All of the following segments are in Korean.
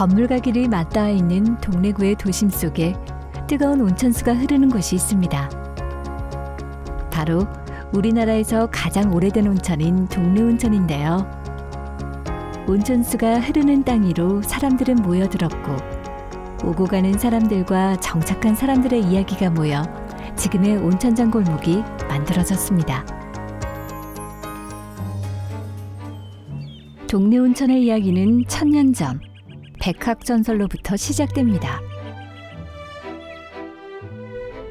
건물과 길이 맞닿아 있는 동래구의 도심 속에 뜨거운 온천수가 흐르는 곳이 있습니다. 바로 우리나라에서 가장 오래된 온천인 동래온천인데요. 온천수가 흐르는 땅 위로 사람들은 모여들었고 오고 가는 사람들과 정착한 사람들의 이야기가 모여 지금의 온천장 골목이 만들어졌습니다. 동래온천의 이야기는 1000년 전 백학전설로부터 시작됩니다.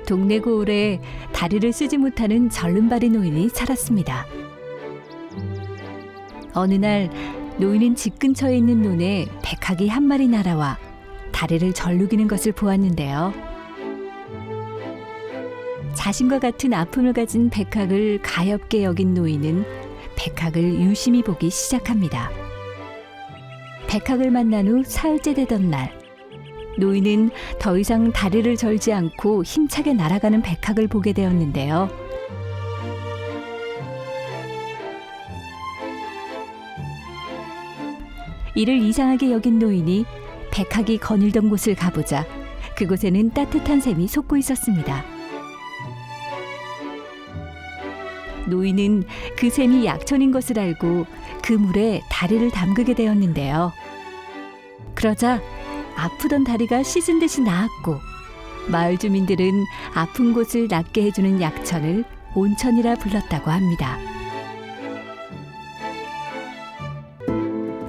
동래고을에 다리를 쓰지 못하는 절름발이 노인이 살았습니다. 어느 날 노인은 집 근처에 있는 논에 백학이 한 마리 날아와 다리를 절룩이는 것을 보았는데요. 자신과 같은 아픔을 가진 백학을 가엾게 여긴 노인은 백학을 유심히 보기 시작합니다. 백학을 만난 후 사흘째 되던 날, 노인은 더 이상 다리를 절지 않고 힘차게 날아가는 백학을 보게 되었는데요. 이를 이상하게 여긴 노인이 백학이 거닐던 곳을 가보자 그곳에는 따뜻한 샘이 솟고 있었습니다. 노인은 그 샘이 약천인 것을 알고 그 물에 다리를 담그게 되었는데요. 그러자 아프던 다리가 씻은 듯이 나았고 마을 주민들은 아픈 곳을 낫게 해주는 약천을 온천이라 불렀다고 합니다.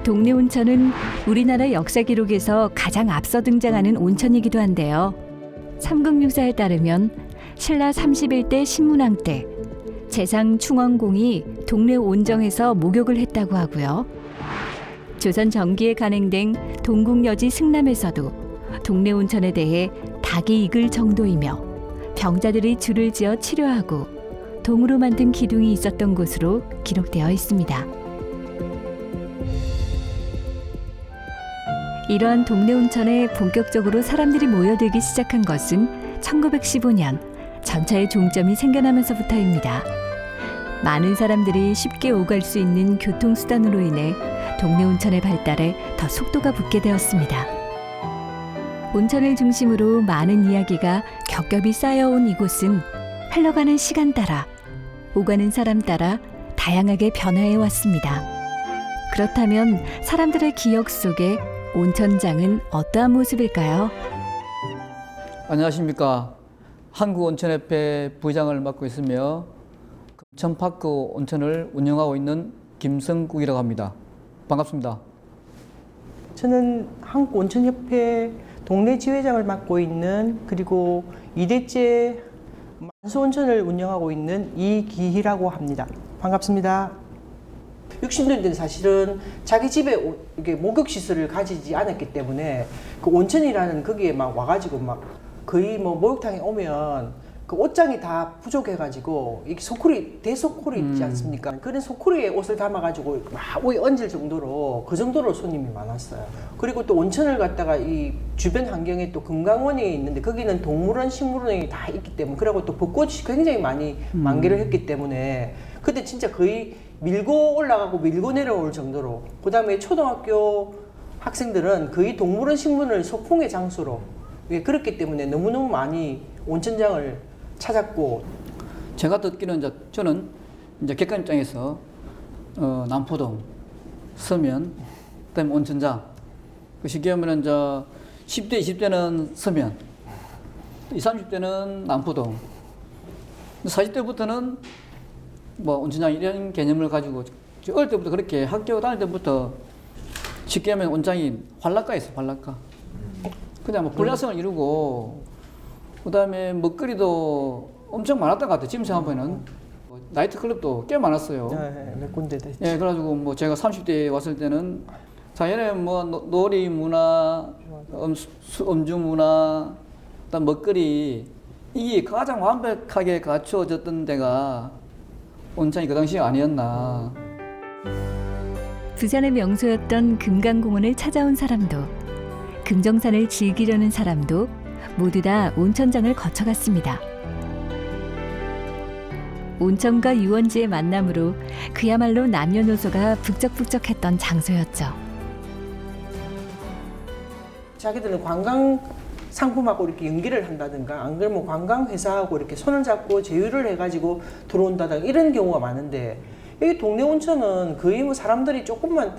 동래온천은 우리나라 역사 기록에서 가장 앞서 등장하는 온천이기도 한데요. 삼국유사에 따르면 신라 31대 신문왕 때 재상 충원공이 동래온정에서 목욕을 했다고 하고요. 조선 전기에 간행된 동국여지 승남에서도 동래온천에 대해 닭이 익을 정도이며 병자들이 줄을 지어 치료하고 동으로 만든 기둥이 있었던 곳으로 기록되어 있습니다. 이러한 동래온천에 본격적으로 사람들이 모여들기 시작한 것은 1915년 전차의 종점이 생겨나면서부터입니다. 많은 사람들이 쉽게 오갈 수 있는 교통수단으로 인해 동래온천의 발달에 더 속도가 붙게 되었습니다. 온천을 중심으로 많은 이야기가 겹겹이 쌓여온 이곳은 흘러가는 시간 따라 오가는 사람 따라 다양하게 변화해 왔습니다. 그렇다면 사람들의 기억 속에 온천장은 어떠한 모습일까요? 안녕하십니까. 한국온천협회 부회장을 맡고 있으며 금천파크 온천을 운영하고 있는 김성국이라고 합니다. 반갑습니다. 저는 한국온천협회 동래지회장을 맡고 있는 그리고 2대째 만수온천을 운영하고 있는 이기희라고 합니다. 반갑습니다. 60년대는 사실은 자기 집에 이게 목욕시설을 가지지 않았기 때문에 그 온천이라는 거기에 막 와가지고 막 거의 뭐 목욕탕에 오면 그 옷장이 다 부족해가지고 이게 소쿠리 대소쿠리 있지 않습니까? 그런 소쿠리에 옷을 담아가지고 막 오에 얹을 정도로 그 정도로 손님이 많았어요. 그리고 또 온천을 갔다가 이 주변 환경에 또 금강원이 있는데 거기는 동물원, 식물원이 다 있기 때문에 그리고 또 벚꽃이 굉장히 많이 만개를 했기 때문에 그때 진짜 거의 밀고 올라가고 밀고 내려올 정도로 그 다음에 초등학교 학생들은 거의 동물원, 식물원을 소풍의 장소로 그렇기 때문에 너무너무 많이 온천장을 찾았고 제가 듣기는 저는 객관 입장에서 남포동, 서면, 그다음에 온천장. 그 쉽게 하면 10대, 20대는 서면, 20, 30대는 남포동, 40대부터는 뭐 온천장 이런 개념을 가지고 어릴 때부터 그렇게 학교 다닐 때부터 쉽게 하면 온천장이 활락가였어, 활락가. 그냥 뭐 불야성을 이루고 그다음에 먹거리도 엄청 많았던 것 같아요. 지금 생각해보면 나이트클럽도 꽤 많았어요. 네, 몇 군데 됐지. 예, 그래가지고 뭐 제가 30대에 왔을 때는 자연의 뭐 놀이 문화, 음주 문화, 그다음 먹거리 이게 가장 완벽하게 갖추어졌던 데가 온천이 그 당시 아니었나. 부산의 명소였던 금강공원을 찾아온 사람도 금정산을 즐기려는 사람도 모두 다 온천장을 거쳐갔습니다. 온천과 유원지의 만남으로 그야말로 남녀노소가 북적북적했던 장소였죠. 자기들은 관광 상품하고 이렇게 연계를 한다든가 안 그러면 관광 회사하고 이렇게 손을 잡고 제휴를 해가지고 들어온다든가 이런 경우가 많은데 여기 동네 온천은 거의 뭐 사람들이 조금만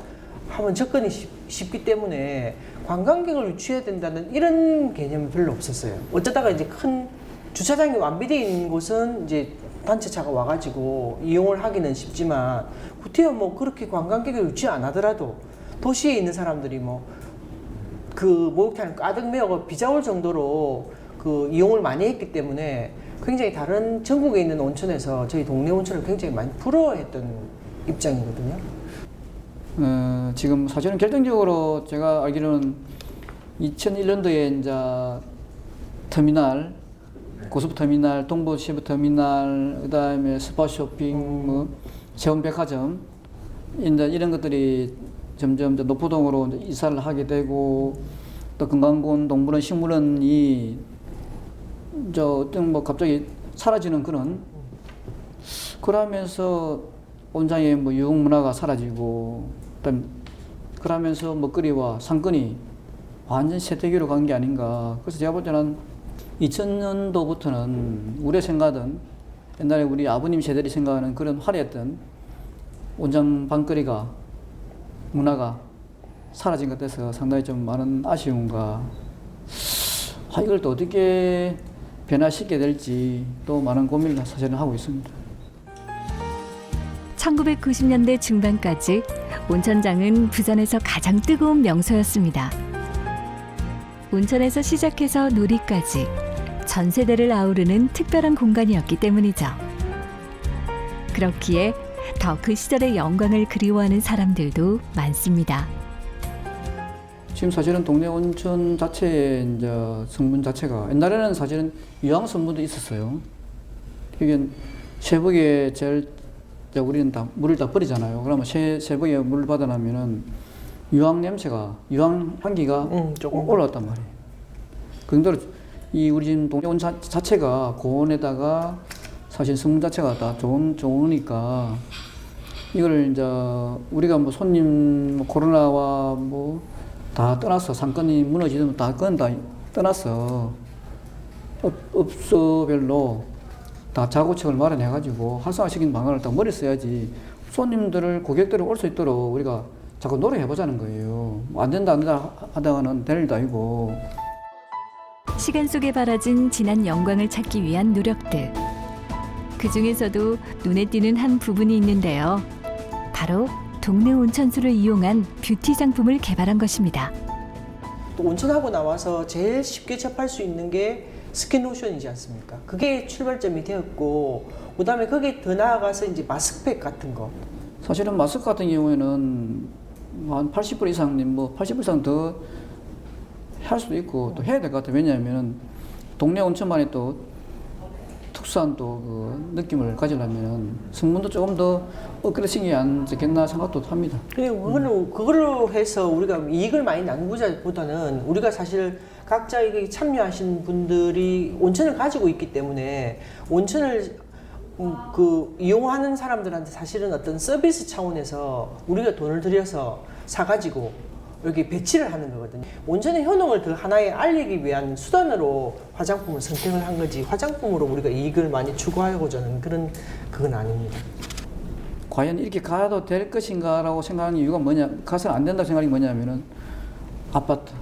하면 접근이 쉽기 때문에 관광객을 유치해야 된다는 이런 개념이 별로 없었어요. 어쩌다가 이제 큰 주차장이 완비되어 있는 곳은 이제 단체차가 와가지고 이용을 하기는 쉽지만 구태여 뭐 그렇게 관광객을 유치 안 하더라도 도시에 있는 사람들이 뭐 그 목욕탕을 가득 메워 비자올 정도로 그 이용을 많이 했기 때문에 굉장히 다른 전국에 있는 온천에서 저희 동네 온천을 굉장히 많이 부러워했던 입장이거든요. 지금 사실은 결정적으로 제가 알기로는 2001년도에 이제 터미널, 고속터미널, 동부시부터미널, 그다음에 스파쇼핑, 뭐 세운백화점 이제 이런 것들이 점점 노포동으로 이제 이사를 하게 되고 또 금강군 동물원 식물원이 어떤 뭐 갑자기 사라지는 그러면서 온장의 뭐 유흥 문화가 사라지고 그러면서 먹거리와 상권이 완전 쇠퇴기로 간 게 아닌가. 그래서 제가 볼 때는 2000년도부터는 우리 생각은 옛날에 우리 아버님 세대들이 생각하는 그런 화려했던 온장 방거리가 문화가 사라진 것 같아서 상당히 좀 많은 아쉬움과 이걸 또 어떻게 변화시켜야 될지 또 많은 고민을 사실은 하고 있습니다. 1990년대 중반까지 온천장은 부산에서 가장 뜨거운 명소였습니다. 온천에서 시작해서 놀이까지 전 세대를 아우르는 특별한 공간이었기 때문이죠. 그렇기에 더 그 시절의 영광을 그리워하는 사람들도 많습니다. 지금 사실은 동네 온천 자체의 이제 성분 자체가 옛날에는 사실은 유황 성분도 있었어요. 이게 새벽에 제일 우리는 다 물을 다 버리잖아요. 그러면 새벽에 물을 받아나면은 유황 냄새가 유황 향기가 조금 올라왔단 말이에요. 그 정도로 이 우리 지금 동네 온천 자체가 고온에다가 사실 성분 자체가 다 좋으니까 이걸 이제 우리가 뭐 손님 뭐 코로나와 뭐 다 떠났어. 상권이 무너지면 그건 다 떠났어. 업소별로 다 자구책을 마련해가지고 활성화시킨 방안을 딱 머리 써야지 손님들을, 고객들을 올 수 있도록 우리가 자꾸 노력해보자는 거예요. 안 된다 하다가는 될 일도 아니고. 시간 속에 바라진 지난 영광을 찾기 위한 노력들. 그 중에서도 눈에 띄는 한 부분이 있는데요. 바로 동네 온천수를 이용한 뷰티 상품을 개발한 것입니다. 또 온천하고 나와서 제일 쉽게 접할 수 있는 게 스킨로션이지 않습니까? 그게 출발점이 되었고, 그 다음에 거기에 더 나아가서 이제 마스크팩 같은 거. 사실은 마스크 같은 경우에는 한 80% 이상, 뭐 80% 이상 더 할 수도 있고 또 해야 될 것 같아요. 왜냐하면 동네 온천만의 또 특수한 또 그 느낌을 가지려면 성분도 조금 더 업그레이드 시키지 않겠나 생각도 합니다. 그걸로 해서 우리가 이익을 많이 나누자보다는 우리가 사실 각자 이게 참여하신 분들이 온천을 가지고 있기 때문에 온천을 그 이용하는 사람들한테 사실은 어떤 서비스 차원에서 우리가 돈을 들여서 사가지고 여기 배치를 하는 거거든요. 온천의 효능을 더 하나에 알리기 위한 수단으로 화장품을 선택을 한 거지 화장품으로 우리가 이익을 많이 추구하고자 하는 그건 아닙니다. 과연 이렇게 가도 될 것인가라고 생각하는 이유가 뭐냐, 가서는 안 된다고 생각하는 게 뭐냐면은 아파트,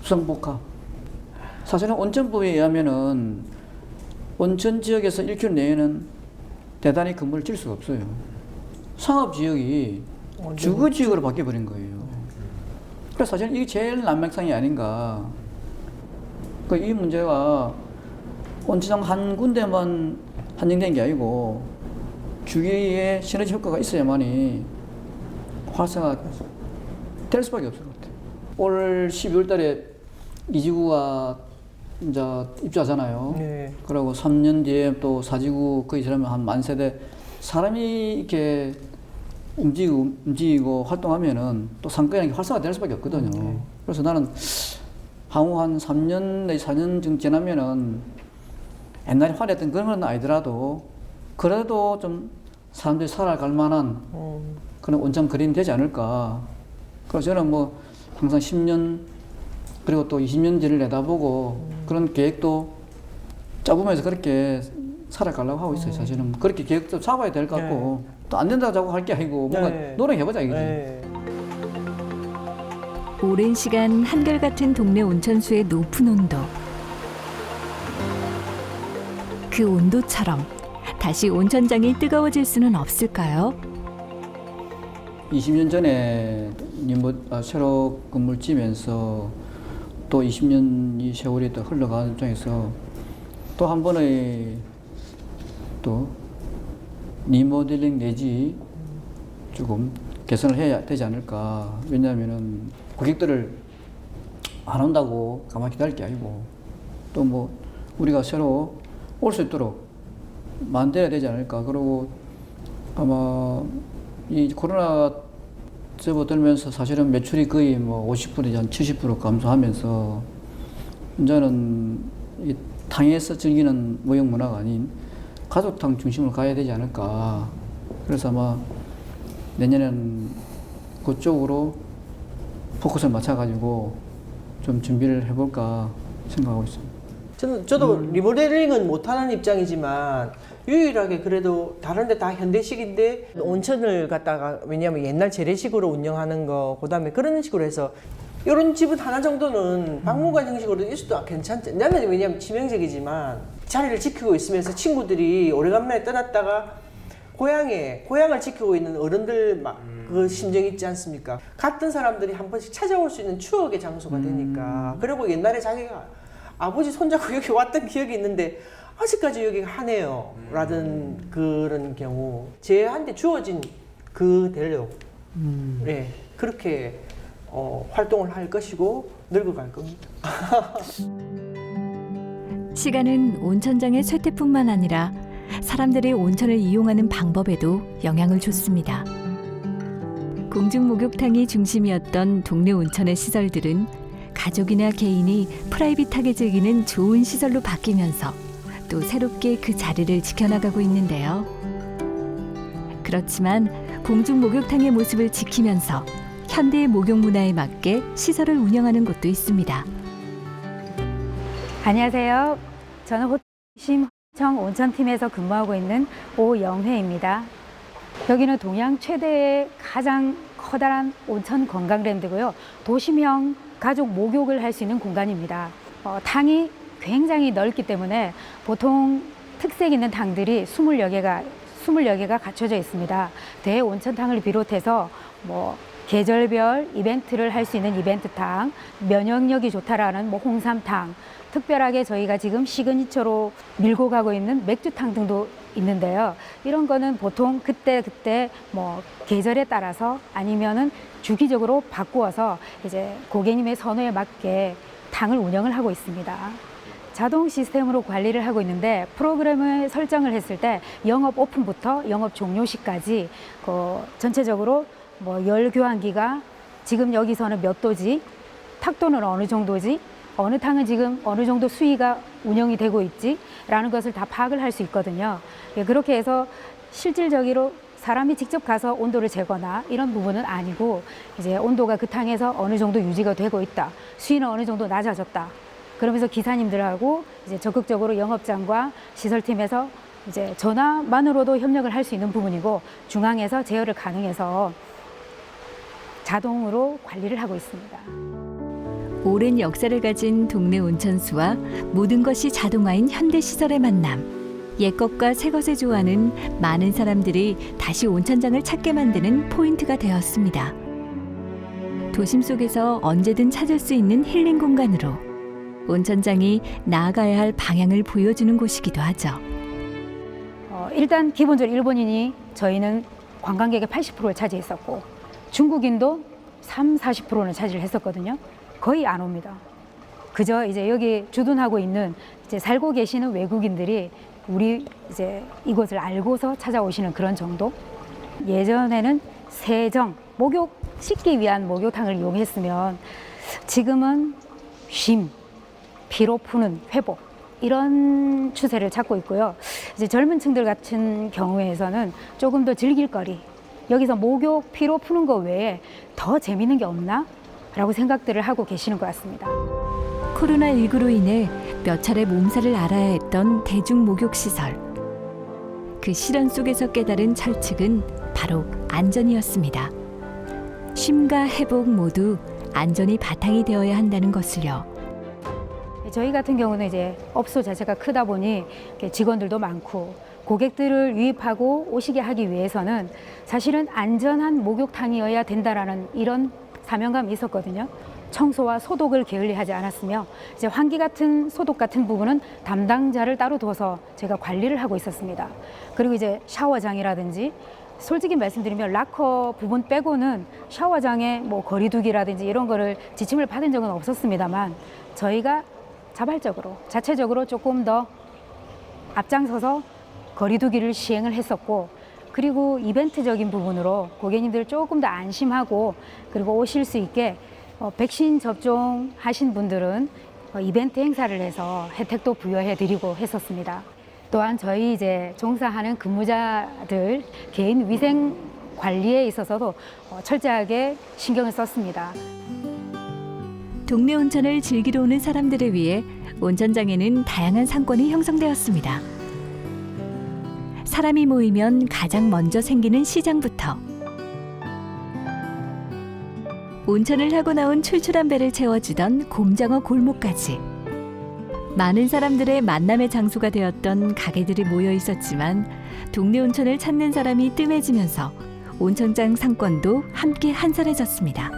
수상복합. 사실은 온천법에 의하면은 온천 지역에서 1km 내에는 대단히 건물을 질 수가 없어요. 상업지역이 주거지역으로 바뀌어버린 거예요. 그래서 사실 이게 제일 난맥상이 아닌가. 이 문제가 온천장 한 군데만 한정된 게 아니고 주기에 시너지 효과가 있어야만이 활성화 될 수밖에 없을 것 같아요. 올 12월 달에 이지구가 이제 입주하잖아요. 네. 그리고 3년 뒤에 또 4지구 거의 지나면 한 10,000세대 사람이 이렇게 움직이고 활동하면은 또 상권이 활성화될 수밖에 없거든요. 그래서 나는 향후 한 3년 내지 4년 정도 지나면은 옛날에 화려했던 그런 건 아니더라도 그래도 좀 사람들이 살아갈 만한 그런 온천 거리는 되지 않을까. 그래서 저는 뭐 항상 10년 그리고 또 20년 뒤를 내다보고 그런 계획도 짜보면서 그렇게 살아가려고 하고 있어요. 사실은 그렇게 계획도 잡아야 될 것 같고 또 안 된다고 자꾸 할 게 아니고 뭔가 노력해보자 이거지. 오랜 시간 한결같은 동네 온천수의 높은 온도. 그 온도처럼 다시 온천장이 뜨거워질 수는 없을까요? 20년 전에 새로 건물 지면서 또 20년이 세월이 또 흘러가는 입장에서 또 한 번의 또 리모델링 내지 조금 개선을 해야 되지 않을까. 왜냐하면은 고객들을 안 온다고 가만히 기다릴 게 아니고 또 뭐 우리가 새로 올 수 있도록 만들어야 되지 않을까. 그리고 아마 이 코로나 접어들면서 사실은 매출이 거의 뭐 50%지 한 70% 감소하면서 이제는 이 탕에서 즐기는 모형 문화가 아닌 가족탕 중심으로 가야 되지 않을까. 그래서 아마 내년에는 그쪽으로 포커스를 맞춰가지고 좀 준비를 해볼까 생각하고 있습니다. 저도 리모델링은 못하는 입장이지만 유일하게 그래도 다른 데 다 현대식인데 온천을 갖다가 왜냐하면 옛날 재래식으로 운영하는 거 그다음에 그런 식으로 해서 이런 집은 하나 정도는 박물관 형식으로 있어도 괜찮지. 나는 왜냐하면 치명적이지만 자리를 지키고 있으면서 친구들이 오래간만에 떠났다가 고향을 지키고 있는 어른들 막 그 심정이 있지 않습니까? 같은 사람들이 한 번씩 찾아올 수 있는 추억의 장소가 되니까. 그리고 옛날에 자기가 아버지 손잡고 여기 왔던 기억이 있는데 아직까지 여기가 하네요 라는 그런 경우 제한테 주어진 그대로 네, 그렇게 활동을 할 것이고 늙어갈 겁니다. 시간은 온천장의 쇠퇴뿐만 아니라 사람들이 온천을 이용하는 방법에도 영향을 줬습니다. 공중 목욕탕이 중심이었던 동네 온천의 시설들은 가족이나 개인이 프라이빗하게 즐기는 좋은 시설로 바뀌면서 또 새롭게 그 자리를 지켜나가고 있는데요. 그렇지만 공중 목욕탕의 모습을 지키면서 현대의 목욕 문화에 맞게 시설을 운영하는 곳도 있습니다. 안녕하세요. 저는 호심청 온천팀에서 근무하고 있는 오영회입니다. 여기는 동양 최대의 가장 커다란 온천 관광랜드고요. 도심형 가족 목욕을 할 수 있는 공간입니다. 탕이 굉장히 넓기 때문에 보통 특색 있는 탕들이 20여 개가 갖춰져 있습니다. 대온천탕을 비롯해서 계절별 이벤트를 할 수 있는 이벤트탕, 면역력이 좋다라는 홍삼탕, 특별하게 저희가 지금 시그니처로 밀고 가고 있는 맥주탕 등도 있는데요. 이런 거는 보통 그때 계절에 따라서 아니면은 주기적으로 바꾸어서 이제 고객님의 선호에 맞게 탕을 운영을 하고 있습니다. 자동 시스템으로 관리를 하고 있는데 프로그램을 설정을 했을 때 영업 오픈부터 영업 종료 시까지 전체적으로 열 교환기가 지금 여기서는 몇 도지, 탁도는 어느 정도지, 어느 탕은 지금 어느 정도 수위가 운영이 되고 있지 라는 것을 다 파악을 할 수 있거든요. 그렇게 해서 실질적으로 사람이 직접 가서 온도를 재거나 이런 부분은 아니고 이제 온도가 그 탕에서 어느 정도 유지가 되고 있다, 수위는 어느 정도 낮아졌다, 그러면서 기사님들하고 이제 적극적으로 영업장과 시설팀에서 이제 전화만으로도 협력을 할 수 있는 부분이고 중앙에서 제어를 가능해서 자동으로 관리를 하고 있습니다. 오랜 역사를 가진 동네 온천수와 모든 것이 자동화인 현대시설의 만남. 옛것과 새것을 좋아하는 많은 사람들이 다시 온천장을 찾게 만드는 포인트가 되었습니다. 도심 속에서 언제든 찾을 수 있는 힐링 공간으로 온천장이 나아가야 할 방향을 보여주는 곳이기도 하죠. 일단 기본적으로 일본인이 저희는 관광객의 80%를 차지했었고 중국인도 40%는 차지를 했었거든요. 거의 안 옵니다. 그저 이제 여기 주둔하고 있는 이제 살고 계시는 외국인들이 우리 이제 이곳을 알고서 찾아오시는 그런 정도. 예전에는 세정, 목욕 씻기 위한 목욕탕을 이용했으면 지금은 쉼, 피로 푸는 회복 이런 추세를 찾고 있고요. 이제 젊은 층들 같은 경우에서는 조금 더 즐길 거리, 여기서 목욕 피로 푸는 거 외에 더 재밌는 게 없나? 라고 생각들을 하고 계시는 것 같습니다. 코로나19로 인해 몇 차례 몸살을 앓아야 했던 대중 목욕시설. 그 시련 속에서 깨달은 철칙은 바로 안전이었습니다. 쉼과 회복 모두 안전이 바탕이 되어야 한다는 것을요. 저희 같은 경우는 이제 업소 자체가 크다 보니 직원들도 많고 고객들을 유입하고 오시게 하기 위해서는 사실은 안전한 목욕탕이어야 된다라는 이런 사명감이 있었거든요. 청소와 소독을 게을리하지 않았으며 이제 환기 같은 소독 같은 부분은 담당자를 따로 둬서 제가 관리를 하고 있었습니다. 그리고 이제 샤워장이라든지 솔직히 말씀드리면 락커 부분 빼고는 샤워장에 뭐 거리두기라든지 이런 거를 지침을 받은 적은 없었습니다만 저희가 자발적으로 자체적으로 조금 더 앞장서서 거리두기를 시행을 했었고 그리고 이벤트적인 부분으로 고객님들 조금 더 안심하고 그리고 오실 수 있게 백신 접종하신 분들은 이벤트 행사를 해서 혜택도 부여해 드리고 했었습니다. 또한 저희 이제 종사하는 근무자들 개인 위생 관리에 있어서도 철저하게 신경을 썼습니다. 동네 온천을 즐기러 오는 사람들을 위해 온천장에는 다양한 상권이 형성되었습니다. 사람이 모이면 가장 먼저 생기는 시장부터 온천을 하고 나온 출출한 배를 채워주던 곰장어 골목까지 많은 사람들의 만남의 장소가 되었던 가게들이 모여 있었지만 동네 온천을 찾는 사람이 뜸해지면서 온천장 상권도 함께 한산해졌습니다.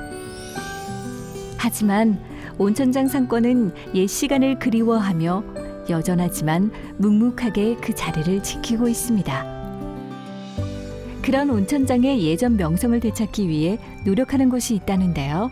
하지만 온천장 상권은 옛 시간을 그리워하며 여전하지만 묵묵하게 그 자리를 지키고 있습니다. 그런 온천장의 예전 명성을 되찾기 위해 노력하는 곳이 있다는데요.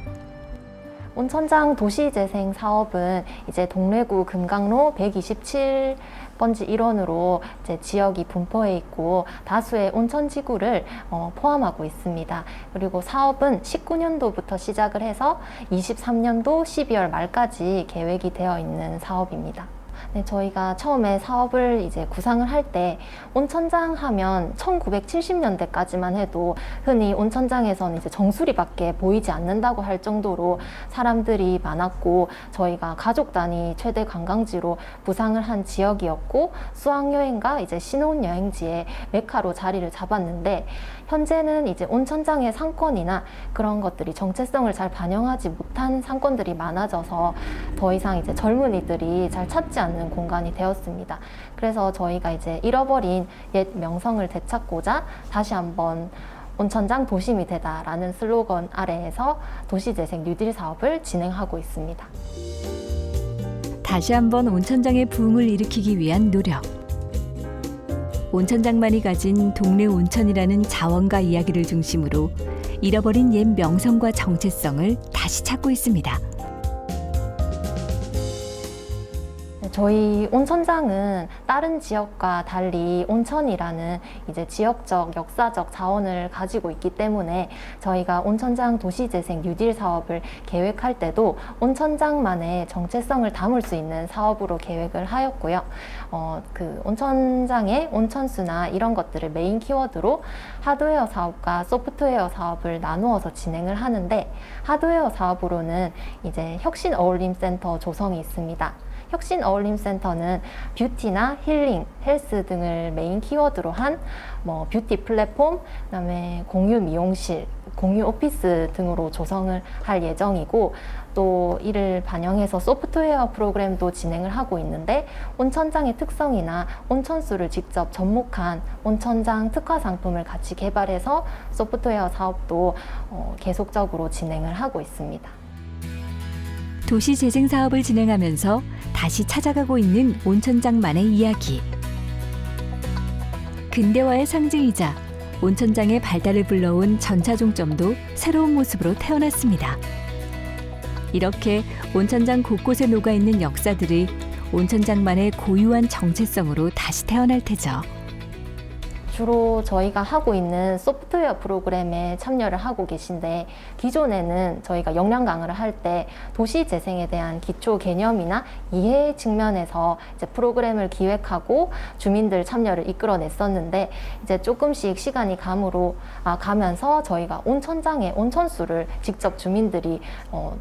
온천장 도시재생 사업은 이제 동래구 금강로 127번지 일원으로 이제 지역이 분포해 있고 다수의 온천지구를 포함하고 있습니다. 그리고 사업은 19년도부터 시작을 해서 23년도 12월 말까지 계획이 되어 있는 사업입니다. 네, 저희가 처음에 사업을 이제 구상을 할 때 온천장 하면 1970년대까지만 해도 흔히 온천장에서는 이제 정수리밖에 보이지 않는다고 할 정도로 사람들이 많았고 저희가 가족 단위 최대 관광지로 부상을 한 지역이었고 수학여행과 이제 신혼여행지의 메카로 자리를 잡았는데 현재는 이제 온천장의 상권이나 그런 것들이 정체성을 잘 반영하지 못한 상권들이 많아져서 더 이상 이제 젊은이들이 잘 찾지 않는 공간이 되었습니다. 그래서 저희가 이제 잃어버린 옛 명성을 되찾고자 다시 한번 온천장 도심이 되다라는 슬로건 아래에서 도시재생 뉴딜 사업을 진행하고 있습니다. 다시 한번 온천장의 붐을 일으키기 위한 노력. 온천장만이 가진 동네 온천이라는 자원과 이야기를 중심으로 잃어버린 옛 명성과 정체성을 다시 찾고 있습니다. 저희 온천장은 다른 지역과 달리 온천이라는 이제 지역적 역사적 자원을 가지고 있기 때문에 저희가 온천장 도시재생 뉴딜 사업을 계획할 때도 온천장만의 정체성을 담을 수 있는 사업으로 계획을 하였고요. 그 온천장의 온천수나 이런 것들을 메인 키워드로 하드웨어 사업과 소프트웨어 사업을 나누어서 진행을 하는데 하드웨어 사업으로는 이제 혁신 어울림 센터 조성이 있습니다. 혁신 어울림 센터는 뷰티나 힐링, 헬스 등을 메인 키워드로 한 뷰티 플랫폼, 그다음에 공유 미용실, 공유 오피스 등으로 조성을 할 예정이고 또 이를 반영해서 소프트웨어 프로그램도 진행을 하고 있는데 온천장의 특성이나 온천수를 직접 접목한 온천장 특화 상품을 같이 개발해서 소프트웨어 사업도 계속적으로 진행을 하고 있습니다. 도시재생 사업을 진행하면서 다시 찾아가고 있는 온천장만의 이야기. 근대화의 상징이자 온천장의 발달을 불러온 전차종점도 새로운 모습으로 태어났습니다. 이렇게 온천장 곳곳에 녹아있는 역사들이 온천장만의 고유한 정체성으로 다시 태어날 테죠. 주로 저희가 하고 있는 소프트웨어 프로그램에 참여를 하고 계신데, 기존에는 저희가 역량 강의를 할 때 도시 재생에 대한 기초 개념이나 이해 측면에서 이제 프로그램을 기획하고 주민들 참여를 이끌어냈었는데, 이제 조금씩 시간이 가면서 저희가 온천장의 온천수를 직접 주민들이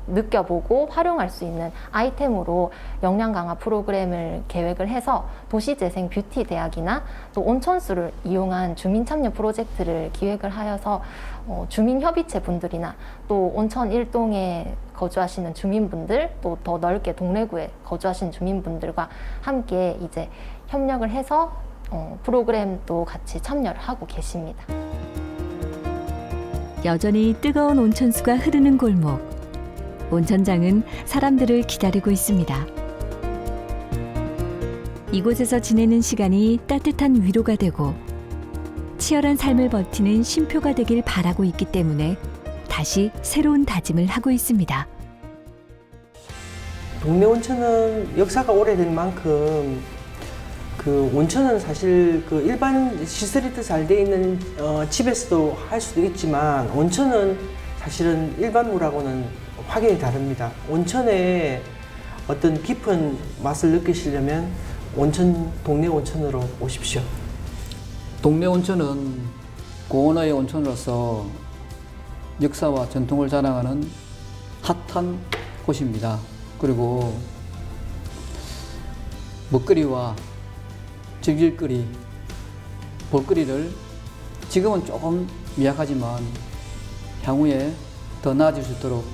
느껴보고 활용할 수 있는 아이템으로 역량 강화 프로그램을 계획을 해서 도시재생 뷰티 대학이나 또 온천수를 이용한 주민 참여 프로젝트를 기획을 하여서 주민협의체 분들이나 또 온천 일동에 거주하시는 주민분들, 또 더 넓게 동래구에 거주하시는 주민분들과 함께 이제 협력을 해서 프로그램도 같이 참여를 하고 계십니다. 여전히 뜨거운 온천수가 흐르는 골목. 온천장은 사람들을 기다리고 있습니다. 이곳에서 지내는 시간이 따뜻한 위로가 되고 치열한 삶을 버티는 쉼표가 되길 바라고 있기 때문에 다시 새로운 다짐을 하고 있습니다. 동네 온천은 역사가 오래된 만큼 그 온천은 사실 그 일반 시설이 더 잘 돼 있는 집에서도 할 수도 있지만, 온천은 사실은 일반 물하고는 확연히 다릅니다. 온천의 어떤 깊은 맛을 느끼시려면 동네 온천으로 오십시오. 동네 온천은 고원의 온천으로서 역사와 전통을 자랑하는 핫한 곳입니다. 그리고 먹거리와 즐길거리, 볼거리를 지금은 조금 미약하지만 향후에 더 나아질 수 있도록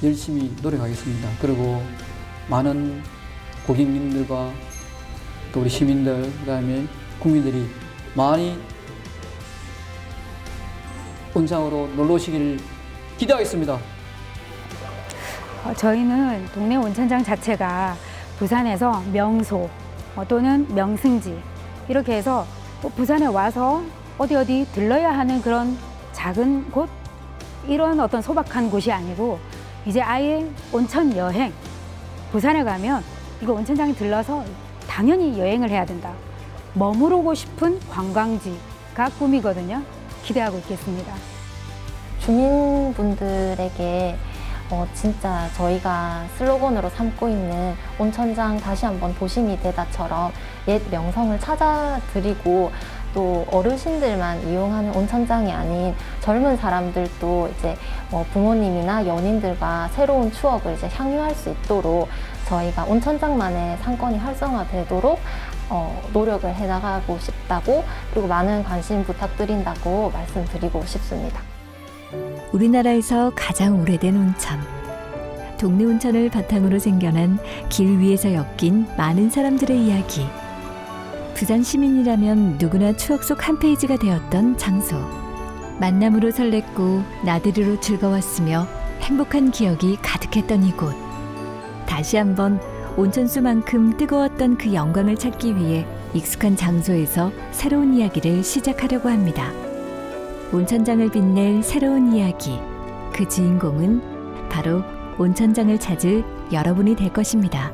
열심히 노력하겠습니다. 그리고 많은 고객님들과 또 우리 시민들, 그다음에 국민들이 많이 온천으로 놀러 오시길 기대하겠습니다. 저희는 동네 온천장 자체가 부산에서 명소 또는 명승지 이렇게 해서 부산에 와서 어디 들러야 하는 그런 작은 곳, 이런 어떤 소박한 곳이 아니고 이제 아예 온천 여행, 부산에 가면 이거 온천장에 들러서 당연히 여행을 해야 된다. 머무르고 싶은 관광지가 꿈이거든요. 기대하고 있겠습니다. 주민분들에게 진짜 저희가 슬로건으로 삼고 있는 온천장 다시 한번 도심이 되다처럼 옛 명성을 찾아드리고, 또 어르신들만 이용하는 온천장이 아닌 젊은 사람들도 이제 부모님이나 연인들과 새로운 추억을 이제 향유할 수 있도록 저희가 온천장만의 상권이 활성화되도록 노력을 해나가고 싶다고, 그리고 많은 관심 부탁드린다고 말씀드리고 싶습니다. 우리나라에서 가장 오래된 온천. 동네 온천을 바탕으로 생겨난 길 위에서 엮인 많은 사람들의 이야기. 부산 시민이라면 누구나 추억 속 한 페이지가 되었던 장소. 만남으로 설렜고 나들이로 즐거웠으며 행복한 기억이 가득했던 이곳. 다시 한번 온천수만큼 뜨거웠던 그 영광을 찾기 위해 익숙한 장소에서 새로운 이야기를 시작하려고 합니다. 온천장을 빛낼 새로운 이야기. 그 주인공은 바로 온천장을 찾을 여러분이 될 것입니다.